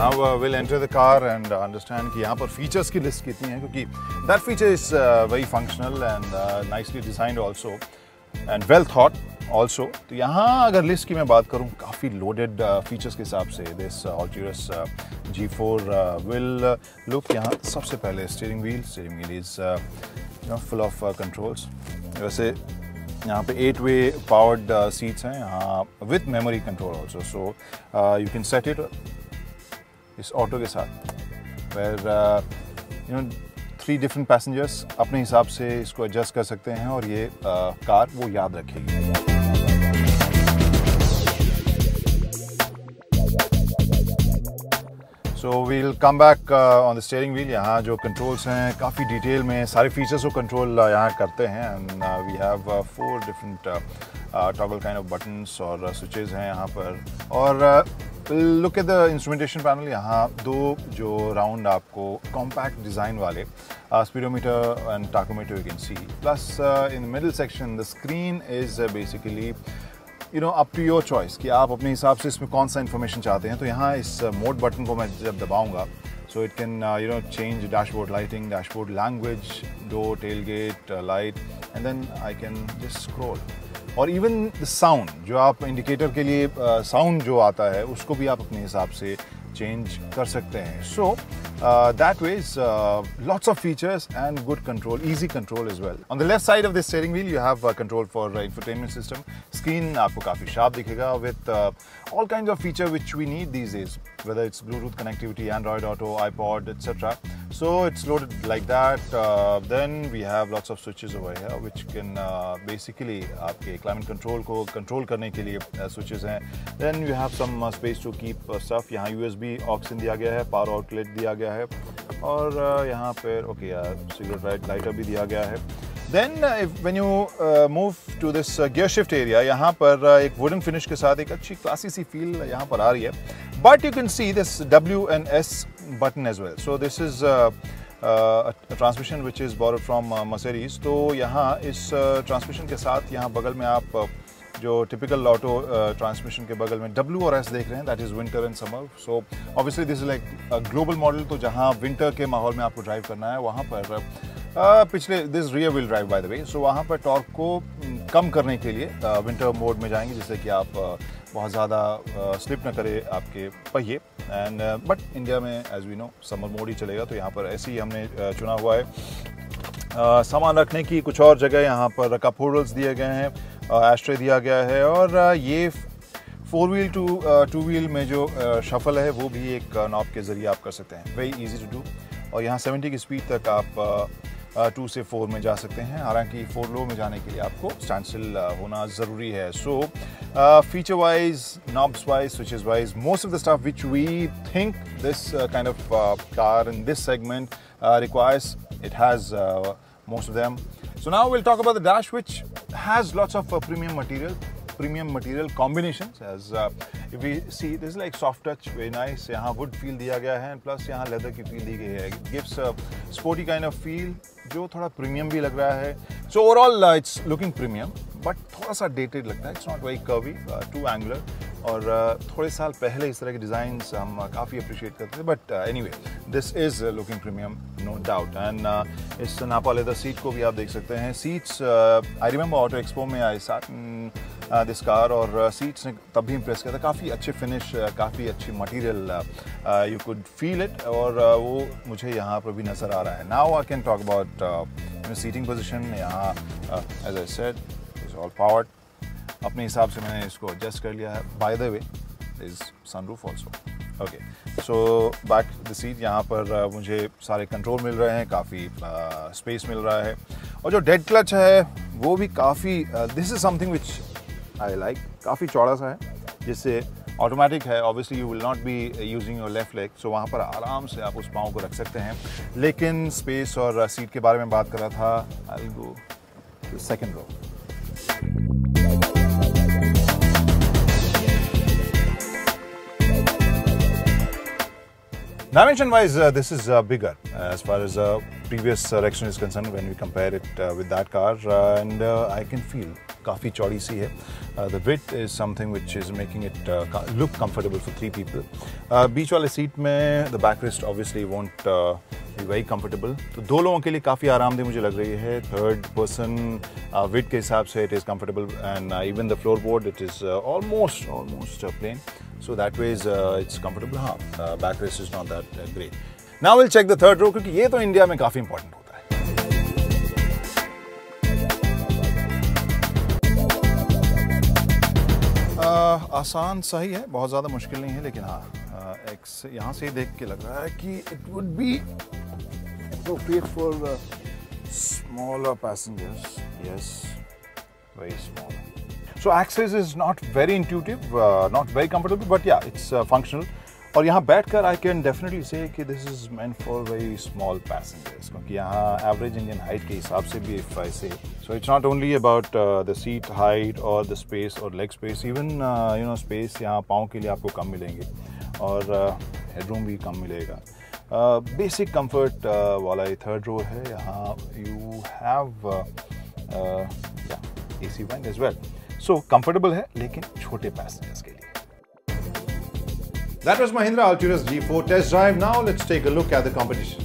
Now we'll enter the car and understand कि यहाँ पर features की list कितनी है, क्योंकि that feature is very functional and nicely designed also and well thought also. तो यहाँ अगर list की मैं बात करूँ, काफ़ी loaded features के हिसाब से this Alturas G4 will look. यहाँ सबसे पहले steering wheel is full of controls. वैसे यहाँ पे 8-way powered seats हैं यहाँ with memory control also, so you can set it इस ऑटो के साथ where 3 different passengers अपने हिसाब से इसको adjust कर सकते हैं और ये कार वो याद रखेगी. So we'll come back on the steering wheel. यहाँ जो controls हैं काफ़ी डिटेल में सारे features को control यहाँ करते हैं and we have 4 different toggle kind of buttons और switches हैं यहाँ पर. और look at the instrumentation panel. यहाँ 2 जो round आपको compact design वाले speedometer and tachometer you can see. Plus in the middle section the screen is basically up to your choice कि आप अपने हिसाब से इसमें कौन सा इन्फॉर्मेशन चाहते हैं. तो यहाँ इस मोड बटन को मैं जब दबाऊंगा, so it can change dashboard lighting, dashboard language, door, tailgate, light, and then I can just scroll. और even the sound, जो आप इंडिकेटर के लिए साउंड जो आता है उसको भी आप अपने हिसाब से चेंज कर सकते हैं. So that way is lots of features and good control, easy control as well. On the left side of the steering wheel you have control for infotainment system. Screen आपको काफ़ी sharp दिखेगा with all kinds of feature which we need these days, whether it's Bluetooth connectivity, Android Auto, iPod, etc. So it's loaded like that. Then we have lots of switches over here which can basically आपके climate control को control करने के लिए switches हैं. Then you have some space to keep stuff. यहाँ USB aux in दिया गया है, power outlet दिया गया है और यहाँ पर cigarette lighter भी दिया गया है. Then when you move to this gear shift area, यहाँ पर एक wooden finish के साथ एक अच्छी classy सी feel यहाँ पर आ रही है. But you can see this W and S button as well. So this is a transmission which is borrowed from Mercedes. तो यहाँ इस transmission के साथ यहाँ बगल में आप जो typical auto transmission के बगल में W और S देख रहे हैं, that is winter and summer. So obviously this is like a global model. तो जहाँ winter के माहौल में आपको drive करना है वहाँ पर पिछले this rear wheel drive by the way, so वहाँ पर टॉर्क को कम करने के लिए विंटर मोड में जाएंगे जिससे कि आप बहुत ज़्यादा स्लिप न करे आपके पहिए. एंड बट इंडिया में as we know summer mode ही चलेगा, तो यहाँ पर ऐसे ही हमने चुना हुआ है. सामान रखने की कुछ और जगह यहाँ पर कप होल्डर्स दिए गए हैं, एस्ट्रे दिया गया है और ये 4 व्हील टू 2 व्हील में जो शफल है वो भी एक नॉब के ज़रिए आप कर सकते हैं. Very easy to do. और यहाँ 70 की स्पीड तक आप 2 से 4 में जा सकते हैं, हालांकि 4 लो में जाने के लिए आपको स्टैंड स्टिल होना ज़रूरी है. So feature wise, knobs wise, switches wise, most of the stuff which we think this kind of car in this segment requires, it has most of them. So now we'll talk about the dash, which has lots of premium material combinations. As if we see, this is like soft touch, very nice. यहाँ wood feel दिया गया है, plus यहाँ leather की feel दी गई है. It gives a sporty kind of feel, जो थोड़ा premium भी लग रहा है. So overall, it's looking premium, but थोड़ा सा dated लगता है. It's not very curvy, too angular. और थोड़े साल पहले इस तरह के डिज़ाइंस हम काफ़ी अप्रिशिएट करते थे. But anyway, this is looking premium, no doubt. And इस नापा लेदर सीट को भी आप देख सकते हैं. Seats, I remember auto expo में आई साथ दिस कार, और सीट्स ने तब भी इम्प्रेस किया था. काफ़ी अच्छे फिनिश, काफ़ी अच्छी material, you could feel it, और वो मुझे यहाँ पर भी नज़र आ रहा है. Now I can talk about seating position. यहाँ as I said, it's all powered. अपने हिसाब से मैंने इसको एडजस्ट कर लिया है. By the way, is sunroof also. Okay, so back the seat. यहाँ पर मुझे सारे कंट्रोल मिल रहे हैं, काफ़ी स्पेस मिल रहा है, और जो डेड क्लच है वो भी काफ़ी, this is something which I like. काफ़ी चौड़ा सा है, जिससे ऑटोमेटिक है. Obviously you will not be using your left leg, so वहाँ पर आराम से आप उस पाँव को रख सकते हैं. लेकिन स्पेस और सीट के बारे में बात कर रहा था. I will go to second row. Dimension wise, this is bigger as far as previous Rexton is concerned when we compare it with that car, and I can feel काफ़ी चौड़ी सी है. The width is something which is making it look comfortable for 3 people. बीच वाले seat में the backrest obviously won't be very comfortable. तो 2 लोगों के लिए काफ़ी आरामदेह मुझे लग रही है. Third person width के हिसाब से it is comfortable, and even the floorboard it is almost plain. So that way it's comfortable. हाँ, backrest is not that great. Now we'll check the third row क्योंकि ये तो इंडिया में काफ़ी important होता है. आसान सही है, बहुत ज़्यादा मुश्किल नहीं है, लेकिन हाँ यहाँ से देख के लग रहा है कि it would be appropriate for smaller passengers. Yes, very small. So access is not very intuitive, not very comfortable, but yeah, it's functional. और यहाँ बैठकर I can definitely say कि this is meant for very small passengers, क्योंकि यहाँ average Indian height के हिसाब से भी if I say, so it's not only about the seat height or the space or leg space, even space यहाँ पाँव के लिए आपको कम मिलेंगे और headroom भी कम मिलेगा. Basic comfort वाला ये third row है. यहाँ you have AC vent as well, so comfortable है लेकिन छोटे passengers के लिए. That was Mahindra Alturas G4 test drive. Now let's take a look at the competition.